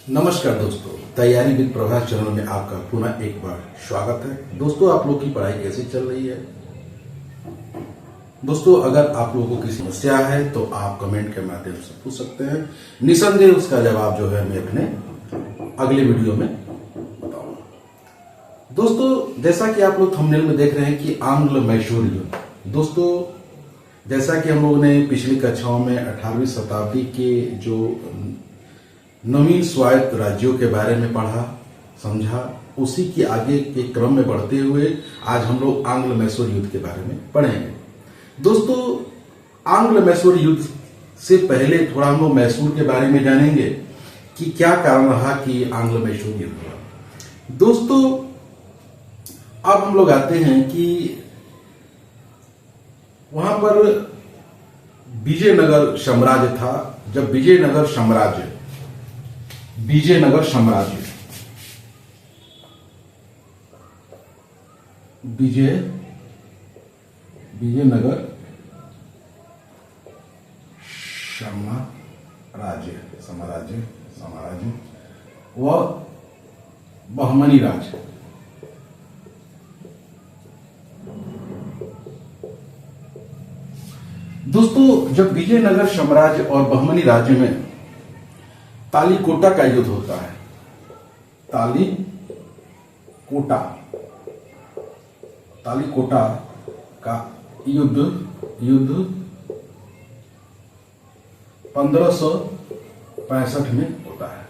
नमस्कार दोस्तों, तैयारी विद प्रभास चैनल में आपका पुनः एक बार स्वागत है। दोस्तों, आप लोग की पढ़ाई कैसी चल रही है? दोस्तों, अगर आप लोगों को किसी समस्या है तो आप कमेंट के माध्यम से पूछ सकते हैं। निसंदेह उसका जवाब जो है मैं अपने अगले वीडियो में बताऊंगा। दोस्तों, जैसा कि आप लोग थंबनेल में देख रहे हैं कि आंग्ल मैसूर युद्ध। दोस्तों, जैसा कि हम लोगों ने पिछली कक्षाओं में 18वीं शताब्दी के जो नवीन स्वायत्त राज्यों के बारे में पढ़ा समझा, उसी के आगे के क्रम में बढ़ते हुए आज हम लोग आंग्ल मैसूर युद्ध के बारे में पढ़ेंगे। दोस्तों, आंग्ल मैसूर युद्ध से पहले थोड़ा हम लोग मैसूर के बारे में जानेंगे कि क्या कारण रहा कि आंग्ल मैसूर युद्ध हुआ। दोस्तों, अब हम लोग आते हैं कि वहां पर विजयनगर साम्राज्य था। जब विजयनगर साम्राज्य विजयनगर साम्राज्य व बहमनी राज्य दोस्तों, जब विजयनगर साम्राज्य और बहमनी राज्य में तालीकोटा का युद्ध होता है। तालीकोटा का युद्ध 1565 में होता है।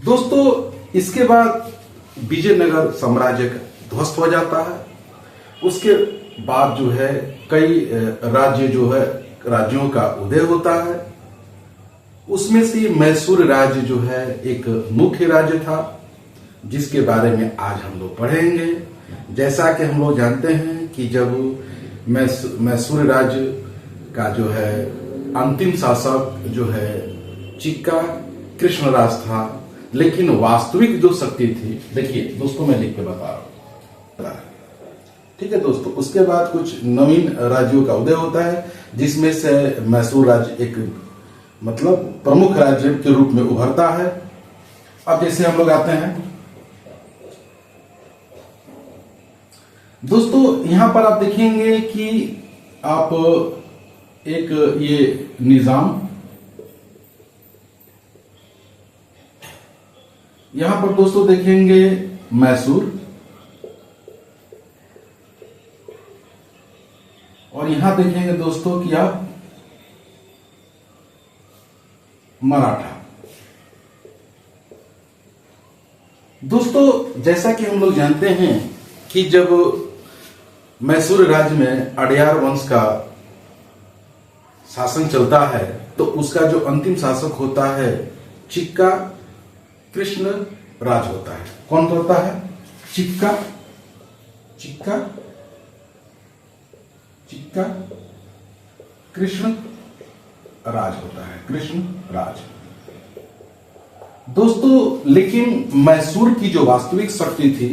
दोस्तों, इसके बाद विजयनगर साम्राज्य ध्वस्त हो जाता है। उसके बाद जो है कई राज्यों का उदय होता है। उसमें से मैसूर राज्य जो है एक मुख्य राज्य था, जिसके बारे में आज हम लोग पढ़ेंगे। जैसा कि हम लोग जानते हैं कि जब मैसूर राज्य का जो है अंतिम शासक जो है चिक्का कृष्णराज था, लेकिन वास्तविक जो शक्ति थी, देखिए दोस्तों मैं लिख के बता रहा हूं, ठीक है दोस्तों। उसके बाद कुछ नवीन राज्यों का उदय होता है, जिसमें से मैसूर राज्य एक प्रमुख राज्य के रूप में उभरता है। अब जैसे हम लोग आते हैं दोस्तों, यहां पर आप देखेंगे कि आप एक ये निजाम, यहां पर दोस्तों देखेंगे मैसूर, और यहां देखेंगे दोस्तों कि आप मराठा। दोस्तों, जैसा कि हम लोग जानते हैं कि जब मैसूर राज्य में अडयार वंश का शासन चलता है, तो उसका जो अंतिम शासक होता है चिक्का कृष्ण राज होता है। कौन होता है? चिक्का कृष्ण राज होता है, कृष्ण राज। दोस्तों, लेकिन मैसूर की जो वास्तविक शक्ति थी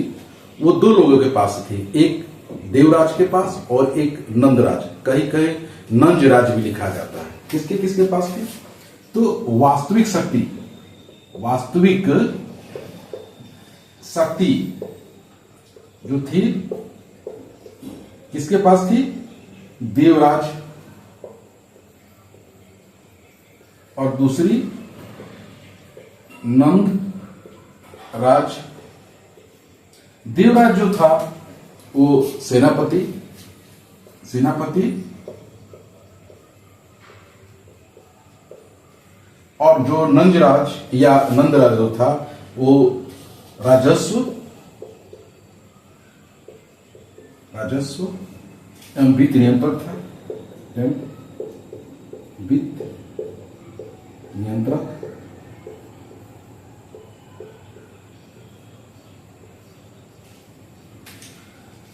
वो दो लोगों के पास थी, एक देवराज के पास और एक नंदराज, कहीं कहीं नंजराज भी लिखा जाता है। किसके पास थी? तो वास्तविक शक्ति जो थी किसके पास थी? देवराज, और दूसरी नंद राज। देवराज जो था वो सेनापति, और जो नंजराज या नंदराज जो था वो राजस्व एवं वित्त नियंत्रक था, वित्त नियंत्रक।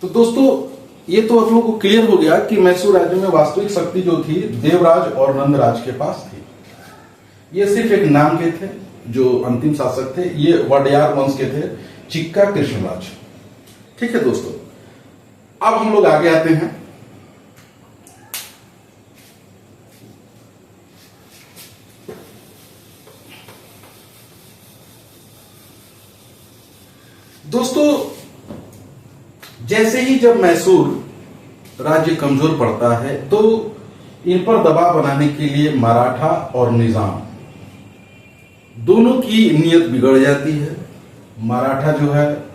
तो दोस्तों, ये तो आप लोगों को क्लियर हो गया कि मैसूर राज्य में वास्तविक शक्ति जो थी देवराज और नंदराज के पास थी। ये सिर्फ एक नाम के थे। जो अंतिम शासक थे ये वडयार वंश के थे, चिक्का कृष्णराज। ठीक है दोस्तों, अब हम लोग आगे आते हैं। दोस्तों, जैसे ही जब मैसूर राज्य कमजोर पड़ता है तो इन पर दबाव बनाने के लिए मराठा और निजाम दोनों की नीयत बिगड़ जाती है। मराठा जो है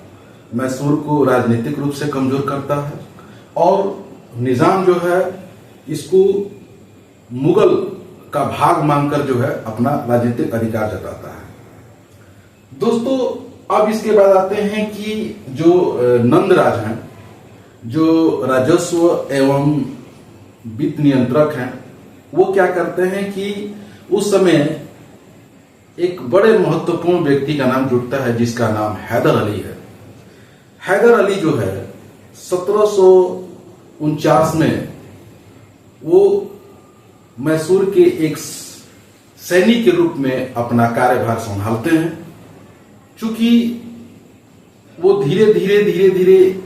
मैसूर को राजनीतिक रूप से कमजोर करता है और निजाम जो है इसको मुगल का भाग मानकर जो है अपना राजनीतिक अधिकार जताता है। दोस्तों, अब इसके बाद आते हैं कि जो नंदराज हैं, जो राजस्व एवं वित्त नियंत्रक हैं, वो क्या करते हैं कि उस समय एक बड़े महत्वपूर्ण व्यक्ति का नाम जुड़ता है जिसका नाम हैदर अली है। हैदर अली जो है 1749 में वो मैसूर के एक सैनिक के रूप में अपना कार्यभार संभालते हैं। चूंकि वो धीरे धीरे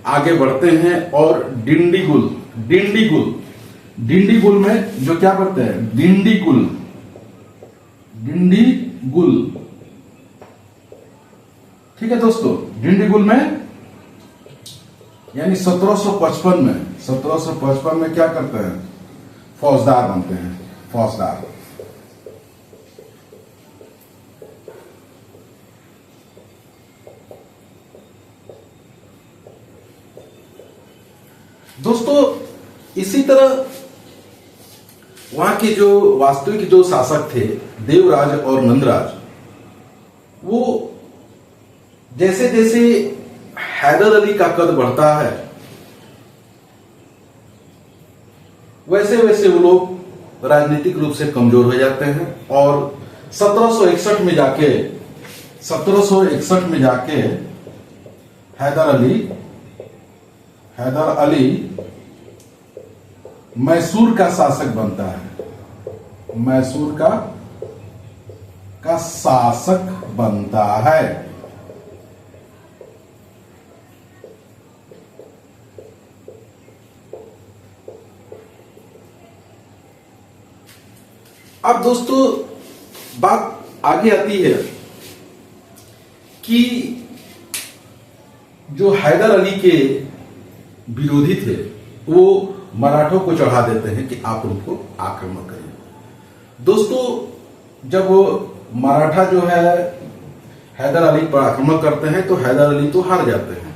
आगे बढ़ते हैं और डिंडीगुल में जो क्या करते हैं, डिंडीगुल ठीक है दोस्तों, डिंडीगुल में यानी 1755 में क्या करते हैं, फौजदार बनते हैं, फौजदार। दोस्तों, इसी तरह वहां के जो वास्तविक जो शासक थे देवराज और नंदराज, वो जैसे जैसे हैदर अली का कद बढ़ता है वैसे वैसे वो लोग राजनीतिक रूप से कमजोर हो जाते हैं और 1761 में जाके हैदर अली मैसूर का शासक बनता है, मैसूर का शासक बनता है। अब दोस्तों बात आगे आती है कि जो हैदर अली के विरोधी थे वो मराठों को चढ़ा देते हैं कि आप उनको आक्रमण करिए। दोस्तों, जब वो मराठा जो है हैदर अली पर आक्रमण करते हैं तो हैदर अली तो हार जाते हैं,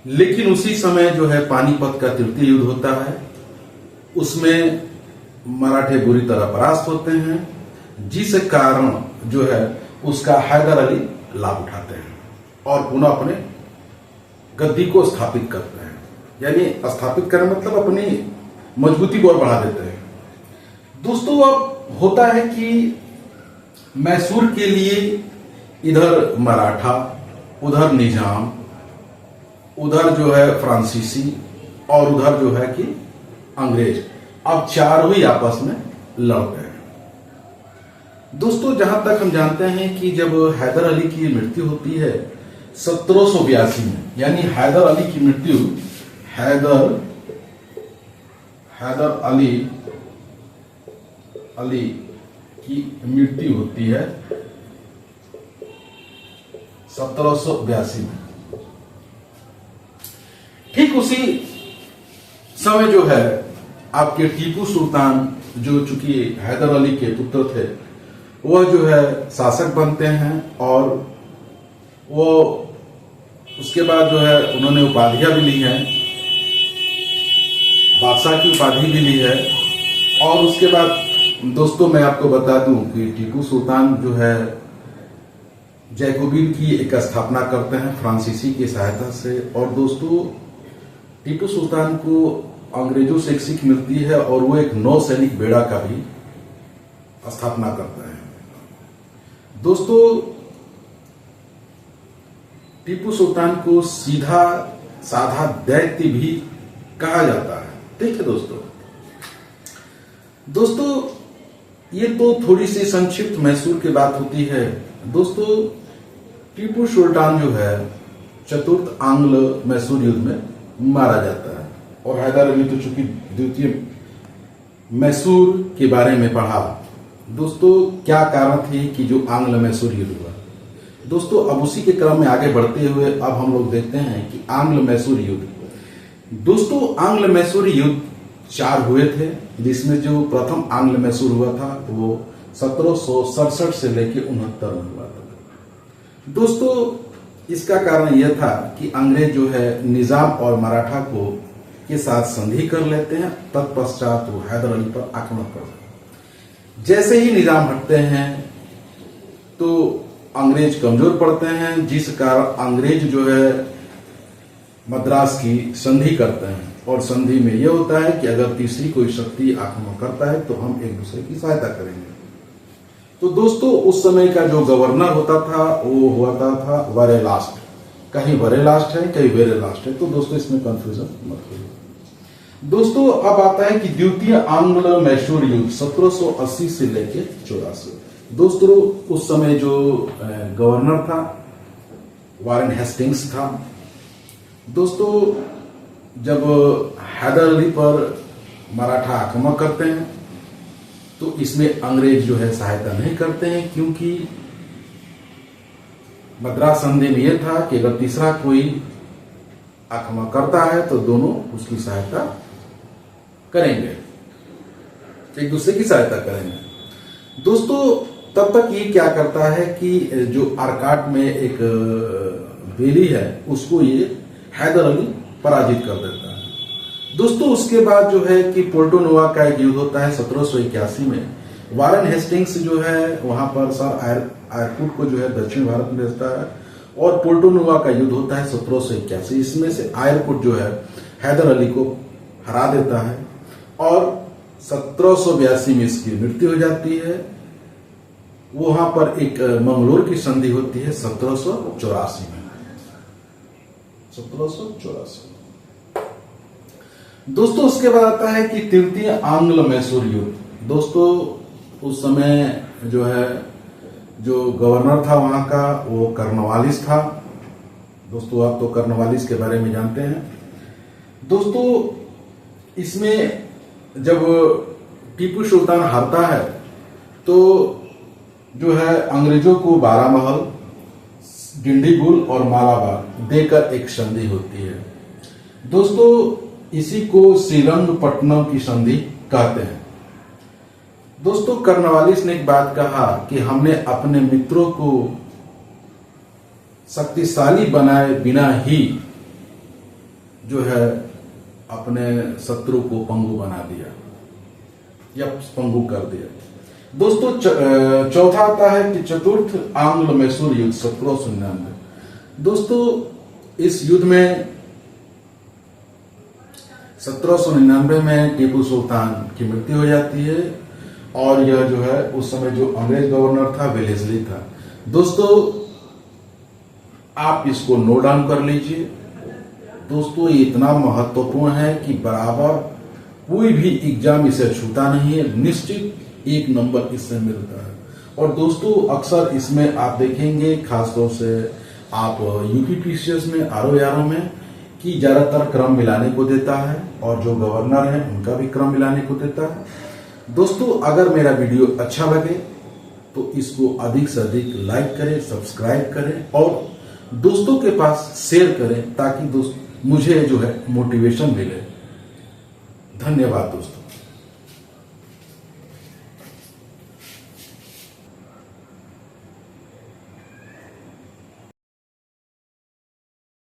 लेकिन उसी समय जो है पानीपत का तृतीय युद्ध होता है, उसमें मराठे बुरी तरह परास्त होते हैं, जिस कारण जो है उसका हैदर अली लाभ उठाते हैं और पुनः अपने गद्दी को स्थापित करते हैं। यानी स्थापित करने मतलब अपनी मजबूती को और बढ़ा देते हैं। दोस्तों, अब होता है कि मैसूर के लिए इधर मराठा, उधर निजाम, उधर जो है फ्रांसीसी और उधर जो है कि अंग्रेज, अब चारों ही आपस में लड़ते हैं। दोस्तों, जहां तक हम जानते हैं कि जब हैदर अली की मृत्यु होती है 1782 में, यानी हैदर अली की मृत्यु हैदर अली की मृत्यु होती है 1782 में। ठीक उसी समय जो है आपके टीपू सुल्तान, जो चूंकि हैदर अली के पुत्र थे, वह जो है शासक बनते हैं और वो उसके बाद जो है उन्होंने उपाधियां भी ली हैं, बादशाह की उपाधि भी ली है। और उसके बाद दोस्तों मैं आपको बता दूं कि टीपू सुल्तान जो है जैकोबिन की एक स्थापना करते हैं फ्रांसीसी की सहायता से। और दोस्तों, टीपू सुल्तान को अंग्रेजों से एक सीख मिलती है और वो एक नौसैनिक बेड़ा का भी स्थापना करते हैं। दोस्तों, टीपू सुल्तान को सीधा साधा दैत्य भी कहा जाता है। ठीक है दोस्तों, ये तो थोड़ी सी संक्षिप्त मैसूर की बात होती है। दोस्तों, टीपू सुल्तान जो है चतुर्थ आंग्ल मैसूर युद्ध में मारा जाता है और हैदर अली तो चूंकि द्वितीय मैसूर के बारे में पढ़ा। दोस्तों, क्या कारण थी कि जो आंग्ल मैसूर युद्ध हुआ? दोस्तों अब उसी के क्रम में आगे बढ़ते हुए अब हम लोग देखते हैं कि आंग्ल मैसूर युद्ध। दोस्तों आंग्ल मैसूर युद्ध 4 हुए थे, जिसमें जो प्रथम आंग्ल मैसूर हुआ था वो 1767 से लेकर 69 में हुआ था। दोस्तों इसका कारण यह था कि अंग्रेज जो है निजाम और मराठा को के साथ संधि कर लेते हैं, तत्पश्चात वो हैदर अली पर आक्रमण करते हैं। जैसे ही निजाम हटते हैं तो अंग्रेज कमजोर पड़ते हैं, जिस कारण अंग्रेज जो है मद्रास की संधि करते हैं। और संधि में यह होता है कि अगर तीसरी कोई शक्ति आक्रमण करता है तो हम एक दूसरे की सहायता करेंगे। तो दोस्तों उस समय का जो गवर्नर होता था वो होता था वेरेलास्ट। कहीं वेरेलास्ट है, कहीं वेरेलास्ट है, तो दोस्तों इसमें कंफ्यूजन मत करिए। दोस्तों अब आता है कि द्वितीय आंग्ल मैसूर युद्ध 1780 से लेकर 84। दोस्तों उस समय जो गवर्नर था वारेन हेस्टिंग्स था। दोस्तों जब हैदर अली पर मराठा आक्रमण करते हैं तो इसमें अंग्रेज जो है सहायता नहीं करते हैं, क्योंकि मद्रास संधि में यह था कि अगर तीसरा कोई आक्रमण करता है तो दोनों उसकी सहायता करेंगे, एक दूसरे की सहायता करेंगे। दोस्तों तब तक ये क्या करता है कि जो आरकाट में एक बेली है उसको ये हैदर अली पराजित कर देता है। दोस्तों उसके बाद जो है कि पोर्टो नोवा का एक युद्ध होता है 1781 में। वारेन हेस्टिंग्स जो है वहां पर सर आयरकुट को जो है दक्षिण भारत में भेजता है और पोर्टो नोवा का युद्ध होता है 1781। इसमें से आयरकुट जो है हैदर अली को हरा देता है और 1782 में इसकी मृत्यु हो जाती है। वहां पर एक मंगलोर की संधि होती है 1784 में। 1784। दोस्तों उसके बाद आता है कि तृतीय आंग्ल मैसूर युद्ध। दोस्तों उस समय जो है जो गवर्नर था वहां का वो कर्नवालिस था। दोस्तों आप तो कर्नवालिस के बारे में जानते हैं। दोस्तों इसमें जब टीपू सुल्तान हारता है तो जो है अंग्रेजों को बारामहल, डिंडीगुल और मालाबार देकर एक संधि होती है। दोस्तों इसी को श्रीरंगपट्टनम की संधि कहते हैं। दोस्तों कर्नवालिस ने एक बात कहा कि हमने अपने मित्रों को शक्तिशाली बनाए बिना ही जो है अपने शत्रु को पंगु बना दिया या पंगु कर दिया। दोस्तों चौथा आता है कि चतुर्थ आंग्ल मैसूर युद्ध 1799। दोस्तों इस युद्ध में 1799 में टीपू सुल्तान की मृत्यु हो जाती है और यह जो है उस समय जो अंग्रेज गवर्नर था वेलेस्ली था। दोस्तों आप इसको नोट डाउन कर लीजिए। दोस्तों ये इतना महत्वपूर्ण है कि बराबर कोई भी एग्जाम इसे छूता नहीं है, निश्चित 1 नंबर इससे मिलता है। और दोस्तों अक्सर इसमें आप देखेंगे खासतौर से आप यूपीपीसीएस में आरओ में कि ज्यादातर क्रम मिलाने को देता है और जो गवर्नर है उनका भी क्रम मिलाने को देता है। दोस्तों अगर मेरा वीडियो अच्छा लगे तो इसको अधिक से अधिक लाइक करें, सब्सक्राइब करें और दोस्तों के पास शेयर करें ताकि मुझे जो है मोटिवेशन मिले। धन्यवाद दोस्तों।